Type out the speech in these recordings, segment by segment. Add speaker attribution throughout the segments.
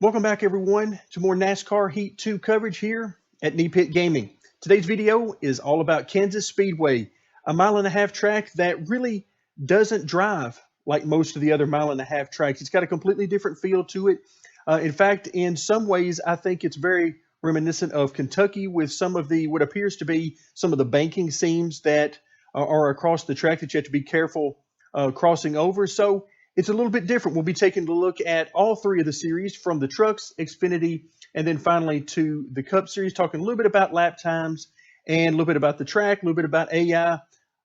Speaker 1: Welcome back, everyone, to more NASCAR Heat 2 coverage here at Knee Pit Gaming. Today's video is all about Kansas Speedway, a mile-and-a-half track that really doesn't drive like most of the other mile-and-a-half tracks. It's got a completely different feel to it. In fact, in some ways, I think it's very reminiscent of Kentucky with some of the what appears to be some of the banking seams that are across the track that you have to be careful crossing over. So it's a little bit different. We'll be taking a look at all three of the series, from the trucks, Xfinity, and then finally to the Cup Series, talking a little bit about lap times and a little bit about the track, a little bit about AI.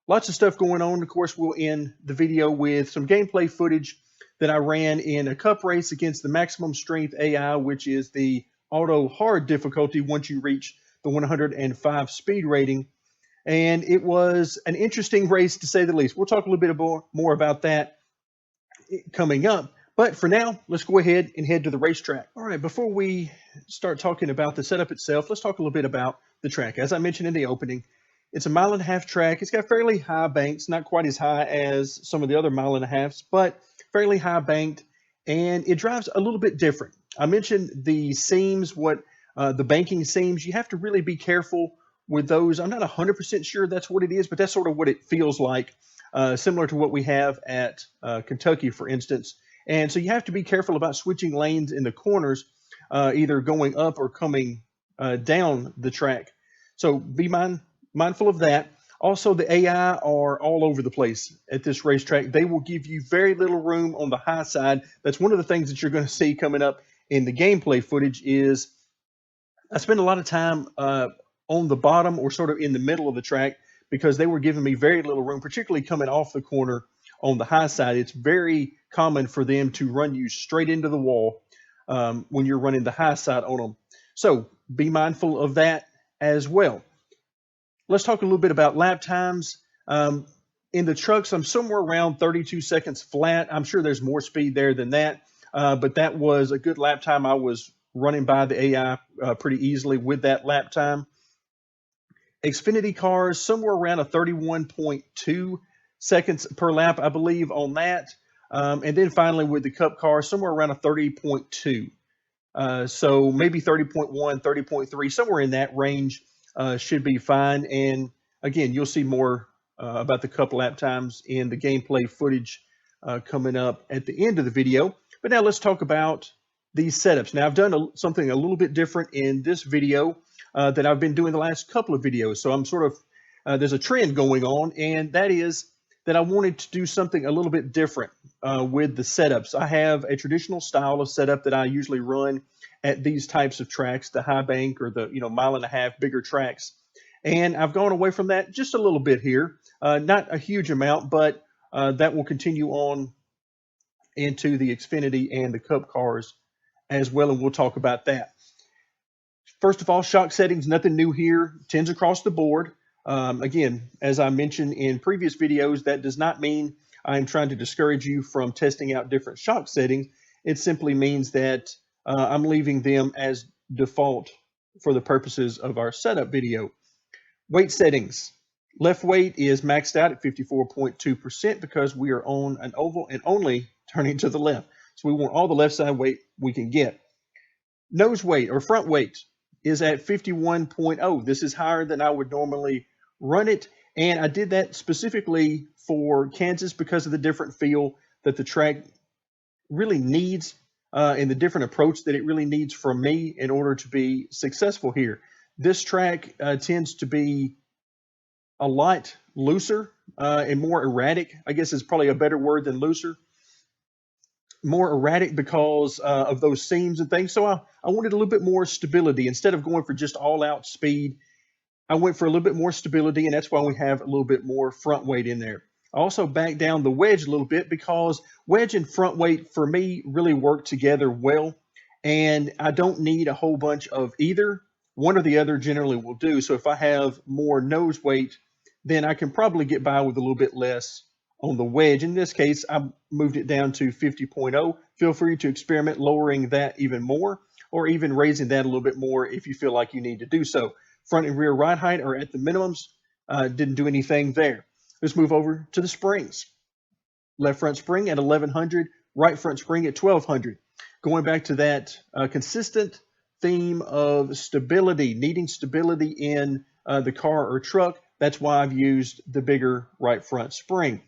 Speaker 1: Lots of stuff going on. Of course, we'll end the video with some gameplay footage that I ran in a Cup race against the maximum strength AI, which is the auto hard difficulty once you reach the 105 speed rating. And it was an interesting race, to say the least. We'll talk a little bit more about that coming up. But for now, let's go ahead and head to the racetrack. All right, before we start talking about the setup itself, let's talk a little bit about the track. As I mentioned in the opening, it's a mile-and-a-half track. It's got fairly high banks, not quite as high as some of the other mile-and-a-halves, but fairly high banked, and it drives a little bit different. I mentioned the seams, the banking seams. You have to really be careful with those. I'm not 100% sure that's what it is, but that's sort of what it feels like. Similar to what we have at Kentucky, for instance. And so you have to be careful about switching lanes in the corners, either going up or coming down the track. So be mindful of that. Also, the AI are all over the place at this racetrack. They will give you very little room on the high side. That's one of the things that you're going to see coming up in the gameplay footage. Is I spend a lot of time on the bottom or sort of in the middle of the track, because they were giving me very little room, particularly coming off the corner on the high side. It's very common for them to run you straight into the wall when you're running the high side on them. So be mindful of that as well. Let's talk a little bit about lap times. In the trucks, I'm somewhere around 32 seconds flat. I'm sure there's more speed there than that, but that was a good lap time. I was running by the AI pretty easily with that lap time. Xfinity cars, somewhere around a 31.2 seconds per lap, I believe, on that. And then finally with the Cup car, somewhere around a 30.2. So maybe 30.1, 30.3, somewhere in that range should be fine. And again, you'll see more about the Cup lap times in the gameplay footage coming up at the end of the video. But now let's talk about these setups. Now, I've done something a little bit different in this video that I've been doing the last couple of videos. So I'm sort of, there's a trend going on, and that is that I wanted to do something a little bit different with the setups. I have a traditional style of setup that I usually run at these types of tracks, the high bank or the mile-and-a-half bigger tracks. And I've gone away from that just a little bit here, not a huge amount, but that will continue on into the Xfinity and the Cup cars as well, and we'll talk about that. First of all, shock settings, nothing new here. 10s across the board. Again, as I mentioned in previous videos, that does not mean I'm trying to discourage you from testing out different shock settings. It simply means that I'm leaving them as default for the purposes of our setup video. Weight settings. Left weight is maxed out at 54.2% because we are on an oval and only turning to the left. So we want all the left side weight we can get. Nose weight or front weight is at 51.0. This is higher than I would normally run it. And I did that specifically for Kansas because of the different feel that the track really needs and the different approach that it really needs from me in order to be successful here. This track tends to be a lot looser and more erratic. I guess is probably a better word than looser. More erratic because of those seams and things. So I wanted a little bit more stability. Instead of going for just all-out speed, I went for a little bit more stability, and that's why we have a little bit more front weight in there. I also backed down the wedge a little bit because wedge and front weight, for me, really work together well, and I don't need a whole bunch of either. One or the other generally will do. So if I have more nose weight, then I can probably get by with a little bit less on the wedge. In this case, I moved it down to 50.0. Feel free to experiment lowering that even more, or even raising that a little bit more if you feel like you need to do so. Front and rear ride height are at the minimums. Didn't do anything there. Let's move over to the springs. Left front spring at 1100, right front spring at 1200. Going back to that consistent theme of stability, needing stability in the car or truck, that's why I've used the bigger right front spring.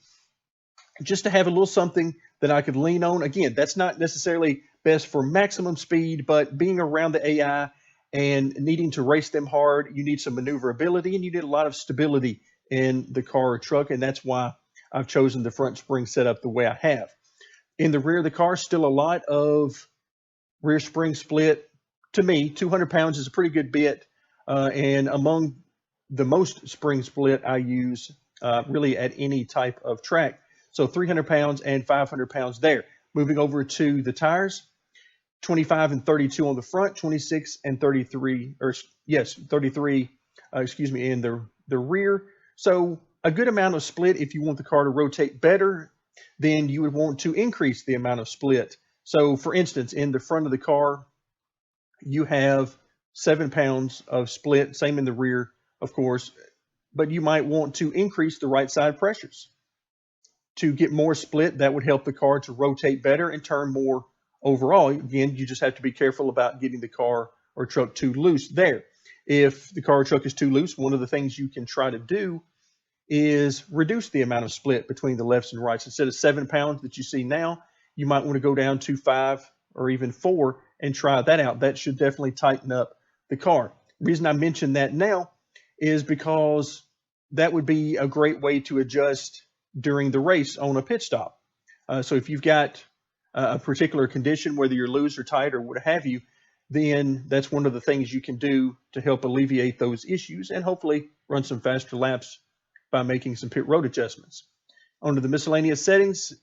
Speaker 1: Just to have a little something that I could lean on. Again, that's not necessarily best for maximum speed, but being around the AI and needing to race them hard, you need some maneuverability and you need a lot of stability in the car or truck. And that's why I've chosen the front spring setup the way I have. In the rear of the car, still a lot of rear spring split. To me, 200 pounds is a pretty good bit. And among the most spring split I use really at any type of track. So 300 pounds and 500 pounds there. Moving over to the tires, 25 and 32 on the front, 26 and 33, or yes, 33, excuse me, in the rear. So a good amount of split. If you want the car to rotate better, then you would want to increase the amount of split. So for instance, in the front of the car, you have 7 pounds of split, same in the rear, of course, but you might want to increase the right side pressures to get more split. That would help the car to rotate better and turn more overall. Again, you just have to be careful about getting the car or truck too loose there. If the car or truck is too loose, one of the things you can try to do is reduce the amount of split between the lefts and rights. Instead of 7 pounds that you see now, you might want to go down to 5 or even 4 and try that out. That should definitely tighten up the car. The reason I mention that now is because that would be a great way to adjust during the race on a pit stop. So if you've got a particular condition, whether you're loose or tight or what have you, then that's one of the things you can do to help alleviate those issues and hopefully run some faster laps by making some pit road adjustments. Under the miscellaneous settings,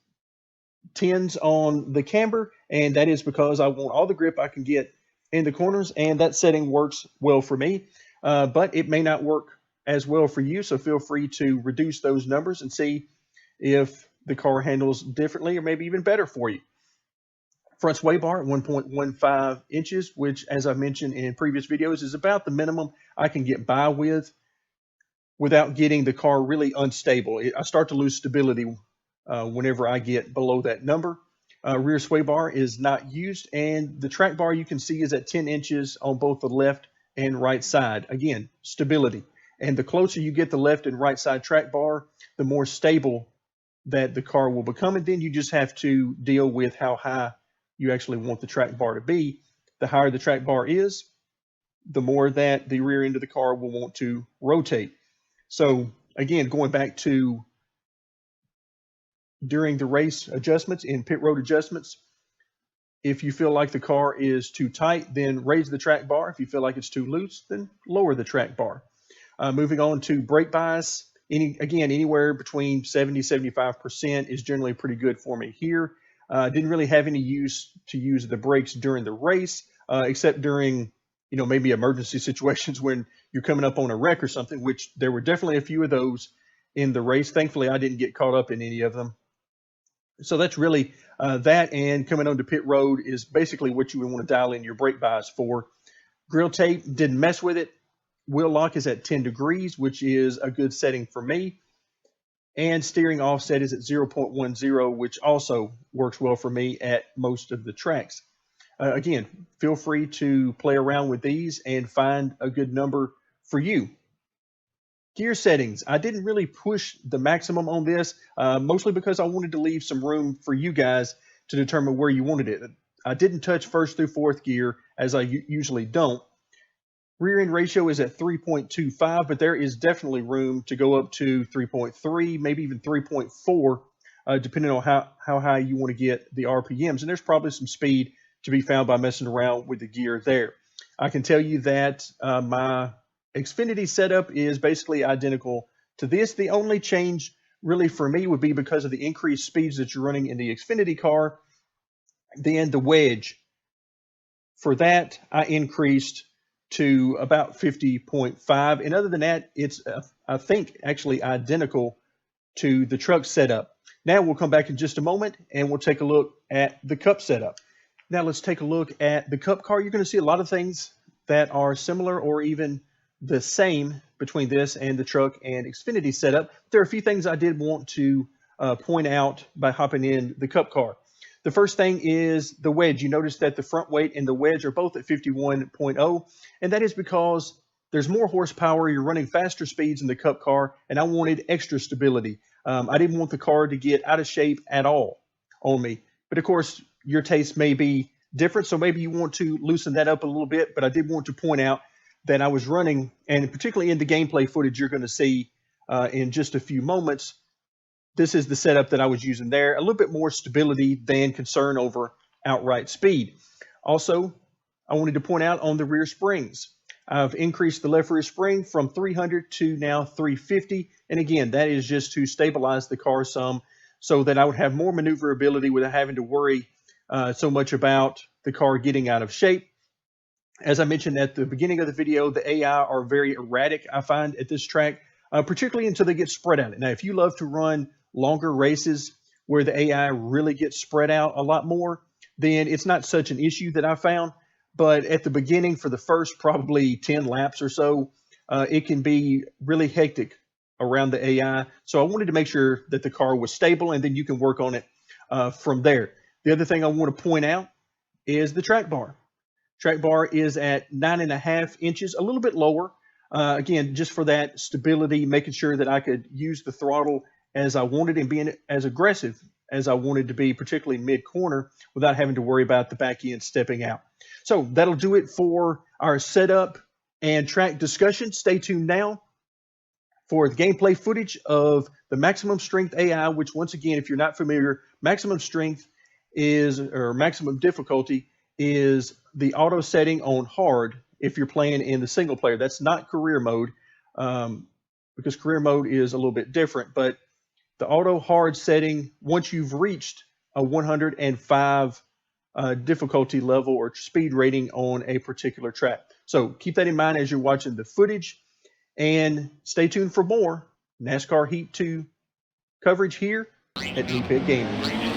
Speaker 1: 10s on the camber, and that is because I want all the grip I can get in the corners, and that setting works well for me, but it may not work as well for you, so feel free to reduce those numbers and see if the car handles differently or maybe even better for you. Front sway bar at 1.15 inches, which, as I mentioned in previous videos, is about the minimum I can get by with without getting the car really unstable. I start to lose stability whenever I get below that number. Rear sway bar is not used, and the track bar you can see is at 10 inches on both the left and right side. Again, stability. And the closer you get the left and right side track bar, the more stable that the car will become. And then you just have to deal with how high you actually want the track bar to be. The higher the track bar is, the more that the rear end of the car will want to rotate. So again, going back to during the race adjustments, in pit road adjustments, if you feel like the car is too tight, then raise the track bar. If you feel like it's too loose, then lower the track bar. Moving on to brake bias, anywhere between 70-75% is generally pretty good for me here. Didn't really have any use to use the brakes during the race, except during maybe emergency situations when you're coming up on a wreck or something, which there were definitely a few of those in the race. Thankfully, I didn't get caught up in any of them. So that's really that, and coming onto pit road is basically what you would want to dial in your brake bias for. Grill tape, didn't mess with it. Wheel lock is at 10 degrees, which is a good setting for me. And steering offset is at 0.10, which also works well for me at most of the tracks. Again, feel free to play around with these and find a good number for you. Gear settings, I didn't really push the maximum on this, mostly because I wanted to leave some room for you guys to determine where you wanted it. I didn't touch first through fourth gear, as I usually don't. Rear end ratio is at 3.25, but there is definitely room to go up to 3.3, maybe even 3.4, depending on how high you want to get the RPMs. And there's probably some speed to be found by messing around with the gear there. I can tell you that my Xfinity setup is basically identical to this. The only change really for me would be because of the increased speeds that you're running in the Xfinity car. Then the wedge, for that, I increased to about 50.5. And other than that, it's, I think, actually identical to the truck setup. Now we'll come back in just a moment and we'll take a look at the Cup setup. Now let's take a look at the Cup car. You're going to see a lot of things that are similar or even the same between this and the truck and Xfinity setup. There are a few things I did want to point out by hopping in the Cup car. The first thing is the wedge. You notice that the front weight and the wedge are both at 51.0, and that is because there's more horsepower. You're running faster speeds in the Cup car, and I wanted extra stability. I didn't want the car to get out of shape at all on me. But of course, your taste may be different, so maybe you want to loosen that up a little bit. But I did want to point out that I was running, and particularly in the gameplay footage you're going to see in just a few moments, this is the setup that I was using there. A little bit more stability than concern over outright speed. Also, I wanted to point out on the rear springs. I've increased the left rear spring from 300 to now 350. And again, that is just to stabilize the car some so that I would have more maneuverability without having to worry so much about the car getting out of shape. As I mentioned at the beginning of the video, the AI are very erratic, I find, at this track, particularly until they get spread out. Now, if you love to run longer races where the AI really gets spread out a lot more, then it's not such an issue that I found. But at the beginning, for the first probably 10 laps or so, it can be really hectic around the AI. So I wanted to make sure that the car was stable, and then you can work on it from there. The other thing I want to point out is the track bar. Track bar is at 9.5 inches, a little bit lower. Again, just for that stability, making sure that I could use the throttle as I wanted and being as aggressive as I wanted to be, particularly mid-corner, without having to worry about the back end stepping out. So that'll do it for our setup and track discussion. Stay tuned now for the gameplay footage of the maximum strength AI, which once again, if you're not familiar, maximum strength is, or maximum difficulty is the auto setting on hard if you're playing in the single player. That's not career mode, because career mode is a little bit different, but the auto hard setting, once you've reached a 105 difficulty level or speed rating on a particular track. So keep that in mind as you're watching the footage, and stay tuned for more NASCAR Heat 2 coverage here at Neat Pit Gaming.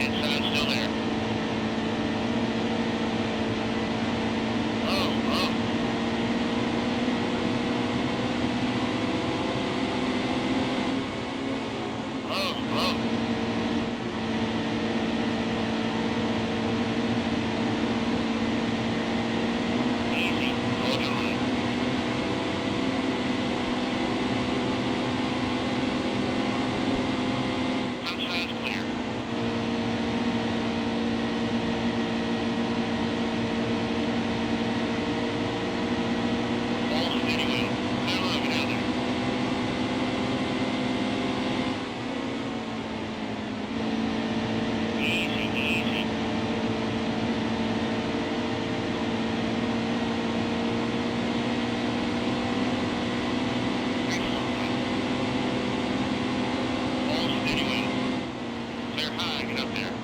Speaker 2: Inside still there. Oh, oh. Oh, oh. Easy. Hold your line. Outside's clear. All steady wheel. Clear low, get out there. Easy, easy. All steady wheel. Clear high, get up there.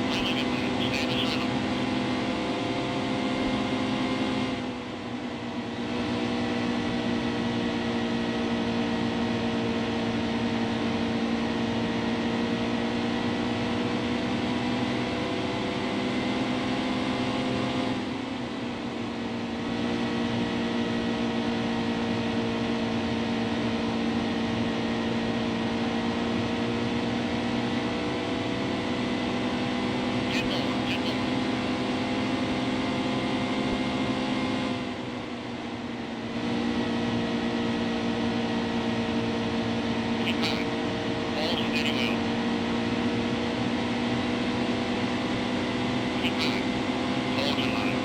Speaker 2: Really good man. Stay in the center. Get more, get more. Keep high. All steady wheel. Keep high. Hold your line.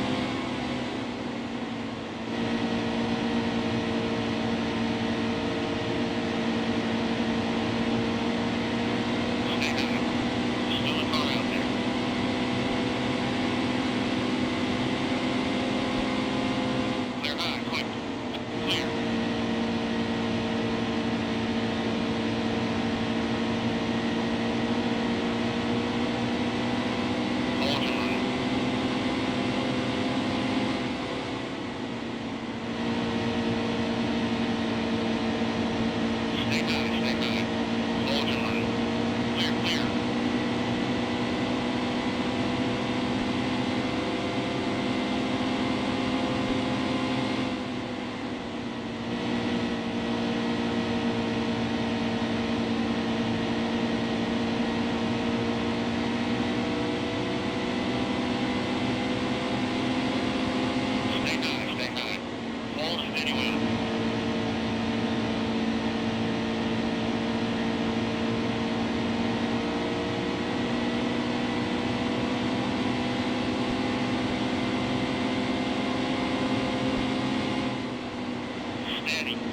Speaker 2: Stay high. Still a car out there. Clear high, quick. Clear. Hold your line. Stay high, stay high. Hold your line. Clear, clear. Stay high, stay high. All steady wheel. Steady.